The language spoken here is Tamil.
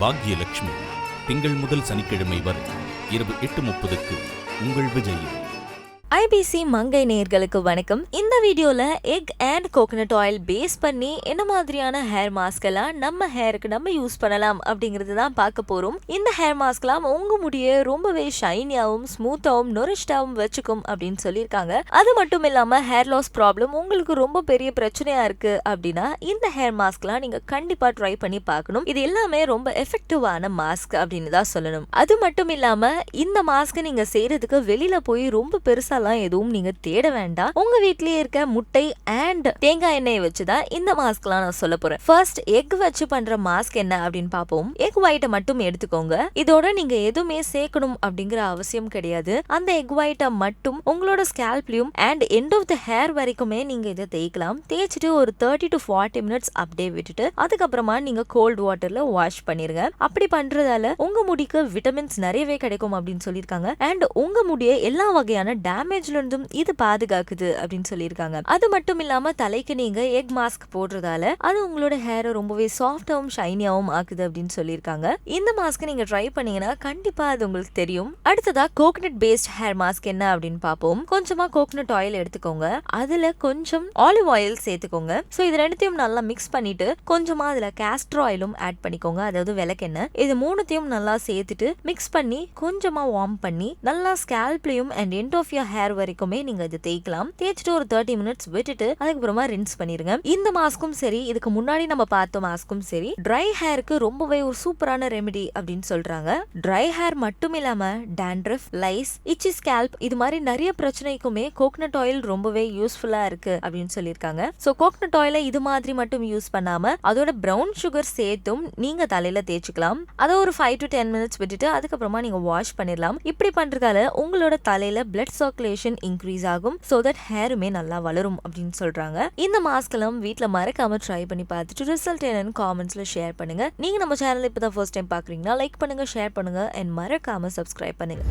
பாக்யலட்சுமி திங்கள் முதல் சனிக்கிழமை வரை இரவு 8:30க்கு உங்கள் விஜயில். IBC மங்கை நேயர்களுக்கு வணக்கம். இந்த வீடியோல egg and coconut oil base பண்ணி என்ன மாதிரியான ஹேர் மாஸ்க் எல்லாம் நம்ம ஹேருக்கு நம்ம யூஸ் பண்ணலாம் அப்படிங்கறது தான் பார்க்க போறோம். இந்த ஹேர் மாஸ்க்லாம் உங்க முடியை ரொம்பவே ஷைனியாவும் ஸ்மூத்தாவும் நொரிஷ்டாவும் வச்சுக்கும் அப்படின்னு சொல்லியிருக்காங்க. அது மட்டும் இல்லாம ஹேர் லாஸ் ப்ராப்ளம் உங்களுக்கு ரொம்ப பெரிய பிரச்சனையா இருக்கு அப்படின்னா இந்த ஹேர் மாஸ்க்லாம் நீங்க கண்டிப்பா ட்ரை பண்ணி பார்க்கணும். இது எல்லாமே ரொம்ப எஃபெக்டிவான மாஸ்க் அப்படின்னு தான் சொல்லணும். அது மட்டும் இல்லாம இந்த மாஸ்க் நீங்க செய்யறதுக்கு வெளியில போய் ரொம்ப பெருசா எதுவும் நீங்க தேட வேண்டாம். உங்க வீட்லயே இருக்க முட்டை அண்ட் தேங்காய் எண்ணெயை வச்சுதான் இந்த மாஸ்க்லாம் நான் சொல்ல போறேன். ஃபர்ஸ்ட் எக் வச்சு பண்ற மாஸ்க் என்ன அப்படின்னு பாப்போம். எக் ஒயிட்டை மட்டும் எடுத்துக்கோங்க. இதோட நீங்க எதுவுமே சேர்க்கணும் அப்படிங்கிற அவசியம் கிடையாது. அந்த எக் ஒயிட்டை மட்டும் உங்களோட ஸ்கேல்ப்லயும் and end of the hair வரைக்குமே நீங்க இதை தேய்க்கலாம். தேய்ச்சிட்டு ஒரு 30 to 40 minutes அப்படியே விட்டுட்டு அதுக்கப்புறமா நீங்க கோல்ட் வாட்டர்ல வாஷ் பண்ணிருங்க. அப்படி பண்றதால உங்க முடிக்கு விட்டமின்ஸ் நிறையவே கிடைக்கும் அப்படின்னு சொல்லியிருக்காங்க. அண்ட் உங்க முடியை எல்லா வகையான டேமேஜ்ல இருந்தும் இது பாதுகாக்குது அப்படின்னு சொல்லியிருக்காங்க. அது மட்டும் இல்லாம தலைக்கு நீங்க எக் மாஸ்க் போடுறதால அது உங்களோட ஹேரை ரொம்பவே சாஃப்டாவும் ஷைனியாவும் ஆக்குது அப்படின்னு சொல்லியிருக்காங்க. இந்த மாஸ்க் நீங்க ட்ரை பண்ணீங்கன்னா கண்டிப்பா அது உங்களுக்கு தெரியும். அடுத்ததா கோகனட் பேஸ்ட் ஹேர் மாஸ்க் என்ன அப்படின்னு பாப்போம். கொஞ்சமா கோகனட் ஆயில் எடுத்துக்கோங்க. அதுல கொஞ்சம் ஆலிவ் ஆயில் சேர்த்துக்கோங்க. சோ இது ரெண்டுத்தையும் நல்லா மிக்ஸ் பண்ணிட்டு கொஞ்சமா அதுல கேஸ்டர் ஆயிலும் ஆட் பண்ணிக்கோங்க. அதாவது விளக்கெண்ணெய். இது மூணுத்தையும் நல்லா சேர்த்துட்டு மிக்ஸ் பண்ணி கொஞ்சமா வார்ம் பண்ணி நல்லா ஸ்கேல்ப்லயும் and end of your hair வரைக்குமே நீங்க இதை தேய்க்கலாம். தேய்ச்சிட்டு ஒரு 30 minutes விட்டுட்டு அதுக்கப்புறமா ரின்ஸ் பண்ணிருங்க. இந்த மாஸ்க்கும் சரி, இதுக்கு முன்னாடி நம்ம பார்த்த மாஸ்க்கும் சரி, ட்ரை ஹேருக்கு ரொம்பவே ஒரு சூப்பரான ரெமெடி அப்படின்னு சொல்றாங்க. ட்ரை ஹேர் மட்டும் இல்லாம dandruff, lice, itchy scalp இது மாதிரி நிறைய பிரச்சனைக்குமே கோகனட் ஆயில் ரொம்பவே யூஸ்ஃபுல்லா இருக்கு அப்படின்னு சொல்லியிருக்காங்க. சோ கோகனட் ஆயில இது மாதிரி மட்டும் யூஸ் பண்ணாம அதோட பிரவுன் சுகர் சேர்த்தும் நீங்க தலையில தேய்ச்சிக்கலாம். அதை ஒரு 5 to 10 minutes விட்டுட்டு அதுக்கப்புறமா நீங்க வாஷ் பண்ணிடலாம். இப்படி பண்றதால உங்களோட தலையில பிளட் சர்க்குலேஷன் இன்க்ரீஸ் ஆகும். சோ தட் ஹேருமே நல்லா வளரும் அப்படின்னு சொல்றாங்க. இந்த மாஸ்க் எல்லாம் வீட்ல மறக்காம ட்ரை பண்ணி பார்த்துட்டு ரிசல்ட் என்னன்னு காமெண்ட்ஸ்ல ஷேர் பண்ணுங்க. நீங்க நம்ம சேனல் இப்பதான் ஃபர்ஸ்ட் டைம் பாக்குறீங்கன்னா லைக் பண்ணுங்க, ஷேர் பண்ணுங்க அண்ட் மறக்காம சப்ஸ்கிரைப் பண்ணுங்க.